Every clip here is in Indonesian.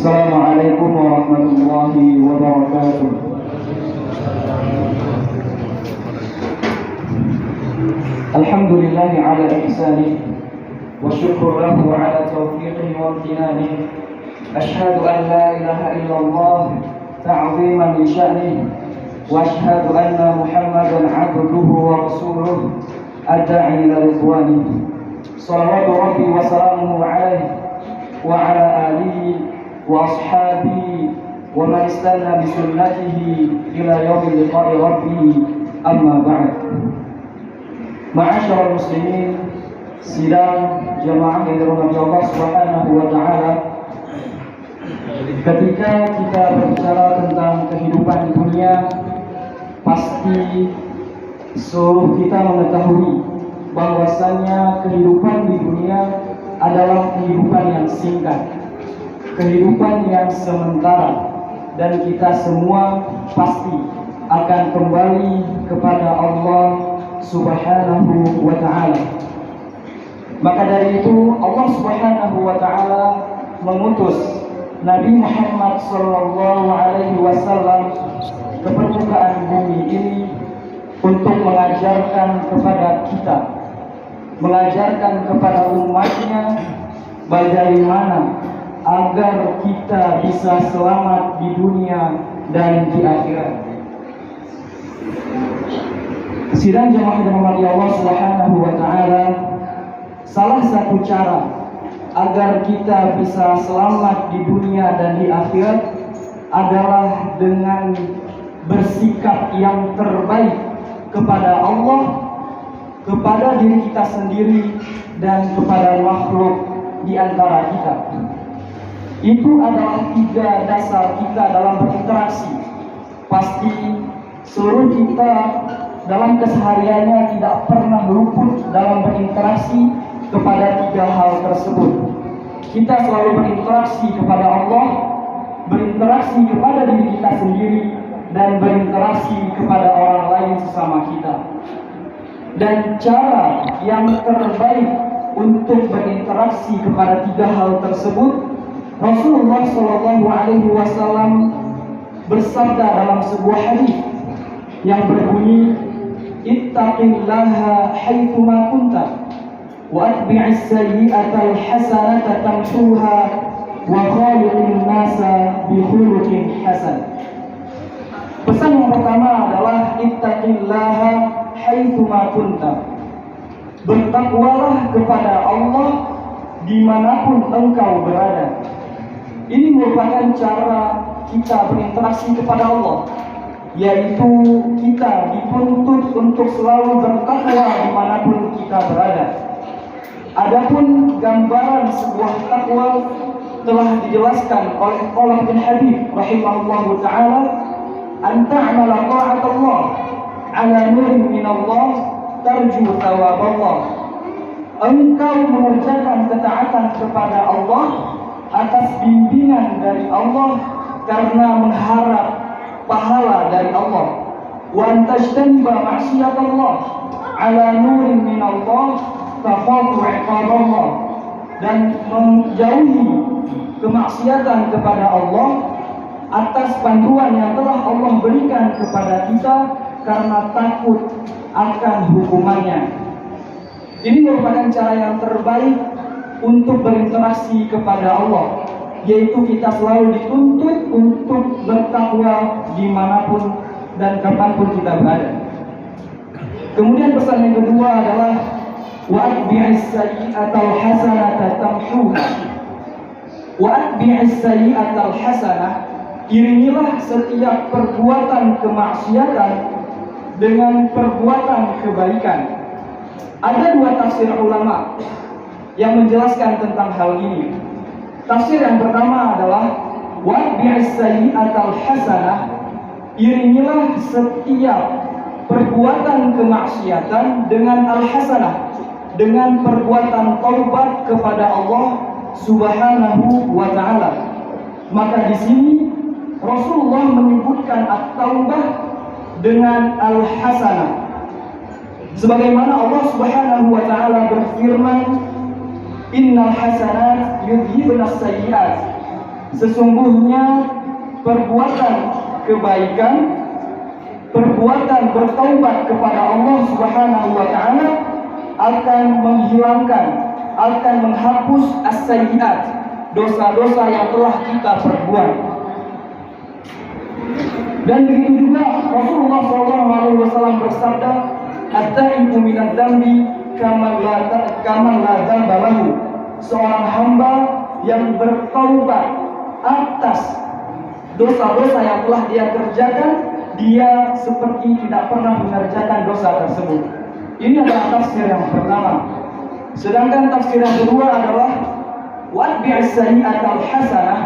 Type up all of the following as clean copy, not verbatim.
Assalamualaikum warahmatullahi wabarakatuh. Alhamdulillahi ala ihsanih wa syukur lahu ala taufiqihi wa amtinanih. Ashhadu an la ilaha illallah ta'ziman li sya'nih wa ashhadu anna Muhammadan 'abduhu wa rasuluh adda'i ila ridwanih. Shalawatu rabbi wa salamuhu alaihi wa ala alihi wa ashabihi wa man istanna bi sunnatihi ila yaumil liqa'i rabbih, amma ba'd. Ma'asyiral muslimin, sidang jamaah yang dirahmati Allah Subhanahu wa taala, ketika kita berbicara tentang kehidupan di dunia, pasti seluruh kita mengetahui bahwasannya kehidupan di dunia adalah kehidupan yang singkat, kehidupan yang sementara, dan kita semua pasti akan kembali kepada Allah Subhanahu wa ta'ala. Maka dari itu Allah Subhanahu wa ta'ala mengutus Nabi Muhammad sallallahu alaihi wasallam ke permukaan bumi ini untuk mengajarkan kepada kita, mengajarkan kepada umatnya bagaimana agar kita bisa selamat di dunia dan di akhirat. Sidang jamaah yang dirahmati Allah Subhanahu wa taala, salah satu cara agar kita bisa selamat di dunia dan di akhirat adalah dengan bersikap yang terbaik kepada Allah, kepada diri kita sendiri, dan kepada makhluk di antara kita. Itu adalah 3 dasar kita dalam berinteraksi. Pasti seluruh kita dalam kesehariannya tidak pernah luput dalam berinteraksi kepada 3 hal tersebut. Kita selalu berinteraksi kepada Allah, berinteraksi kepada diri kita sendiri, dan berinteraksi kepada orang lain sesama kita. Dan cara yang terbaik untuk berinteraksi kepada 3 hal tersebut, Rasulullah SAW bersabda dalam sebuah hadis yang berbunyi, ittaqillaha haitsuma kunta wa atbi'is sayyi'atal hasanata tamshuha wa khaliqin nasa bi khuluqin hasan. Pesan yang pertama adalah ittaqillaha haitsuma kunta. Bertakwalah kepada Allah dimanapun engkau berada. Ini merupakan cara kita berinteraksi kepada Allah, yaitu kita dituntut untuk selalu bertakwa dimanapun kita berada. Adapun gambaran sebuah takwa telah dijelaskan oleh Qala bin Habib rahimahullahu ta'ala, an ta'mala ta'atallah ala nurin minallah tarju thawaballah. Engkau mengerjakan ketaatan kepada Allah atas bimbingan dari Allah karena mengharap pahala dari Allah. Wa antajtaniba ma'siyatallah ala nurin minallah takhafu 'iqaballah. Dan menjauhi kemaksiatan kepada Allah atas panduan yang telah Allah berikan kepada kita karena takut akan hukumannya. Ini merupakan cara yang terbaik untuk berinteraksi kepada Allah, yaitu kita selalu dituntut untuk bertakwa dimanapun dan kapanpun kita berada. Kemudian pesan yang kedua adalah wa atbi'is sayyi'atal hasanata tamshuha. Wa atbi'is sayyi'atal hasanah, iringilah setiap perbuatan kemaksiatan dengan perbuatan kebaikan. Ada 2 tafsir ulama yang menjelaskan tentang hal ini. Tafsir yang pertama adalah wa bi'is sayyi'atal hasanah, iringilah setiap perbuatan kemaksiatan dengan al-hasanah, dengan perbuatan taubat kepada Allah Subhanahu wa ta'ala. Maka di sini Rasulullah menyebutkan at-taubah dengan al-hasanah. Sebagaimana Allah Subhanahu wa ta'ala berfirman, innal hasanat yudhibnas sayyi'at Sesungguhnya perbuatan kebaikan, perbuatan bertaubat kepada Allah Subhanahu wa taala akan menghilangkan, akan menghapus as-sayyi'at, dosa-dosa yang telah kita perbuat. Dan begitu juga Rasulullah SAW bersabda, "At-taibu minadz dzambi kaman la dzamba lahu." Seorang hamba yang bertaubat atas dosa-dosa yang telah dia kerjakan, dia seperti tidak pernah mengerjakan dosa tersebut. Ini adalah tafsir yang pertama. Sedangkan tafsir yang kedua adalah watbi'is sayyi'atal hasanah.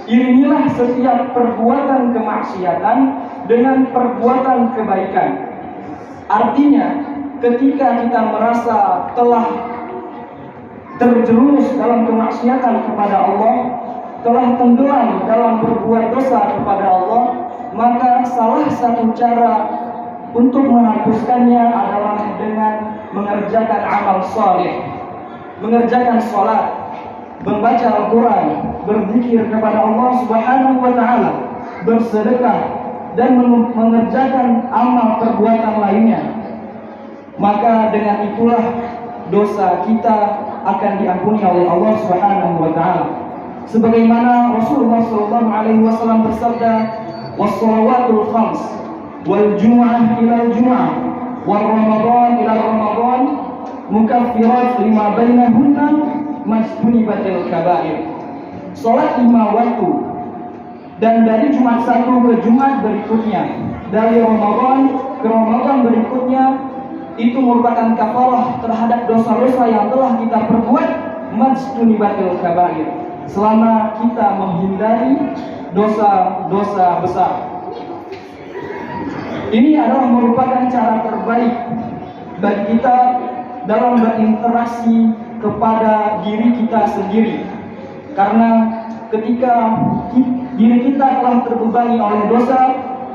Iringilah setiap perbuatan kemaksiatan dengan perbuatan kebaikan. Artinya, ketika kita merasa telah terjerumus dalam kemaksiatan kepada Allah, telah tenggelam dalam berbuat dosa kepada Allah, maka salah satu cara untuk menghapuskannya adalah dengan mengerjakan amal saleh, mengerjakan sholat, membaca Al-Quran, berzikir kepada Allah Subhanahu wa taala, bersedekah, dan mengerjakan amal perbuatan lainnya. Maka dengan itulah dosa kita akan diampuni oleh Allah Subhanahu wa taala. Sebagaimana Rasulullah sallallahu alaihi wasallam bersabda, "Was-shalawatul khams wal jumu'ah ila jumu'ah wal ramadan ila ramadan mukaffirat lima bainahunna majtunibatil kaba'ir." Salat 5 waktu dan dari Jumat satu ke Jumat berikutnya, dari Ramadan ke Ramadan berikutnya, itu merupakan kafarah terhadap dosa-dosa yang telah kita perbuat, majtunibatil kaba'ir, selama kita menghindari dosa-dosa besar. Ini adalah merupakan cara terbaik bagi kita dalam berinteraksi kepada diri kita sendiri. Karena ketika diri kita telah terbebani oleh dosa,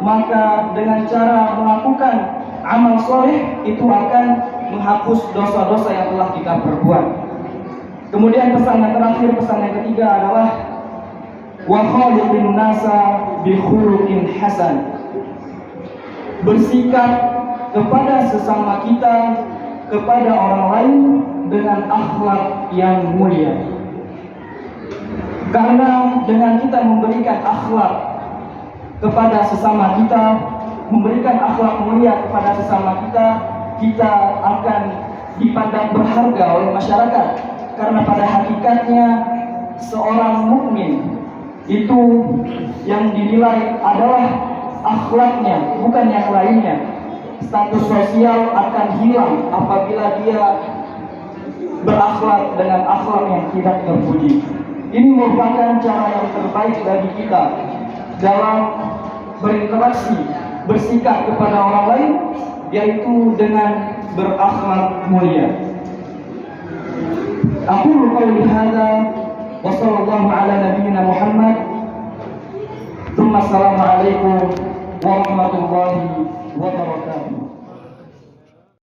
maka dengan cara melakukan amal soleh itu akan menghapus dosa-dosa yang telah kita perbuat. Kemudian pesan yang terakhir, pesan yang ketiga adalah wa khaliqin nasa bi khuluqin hasan. Bersikap kepada sesama kita, kepada orang lain dengan akhlak yang mulia. Karena dengan kita memberikan akhlak kepada sesama kita, memberikan akhlak mulia kepada sesama kita, kita akan dipandang berharga oleh masyarakat. Karena pada hakikatnya seorang mukmin itu yang dinilai adalah akhlaknya, bukan yang lainnya. Status sosial akan hilang apabila dia berakhlak dengan akhlak yang tidak terpuji. Ini merupakan cara yang terbaik bagi kita dalam berinteraksi, bersikap kepada orang lain, yaitu dengan berakhlak mulia. Aku qauli hadza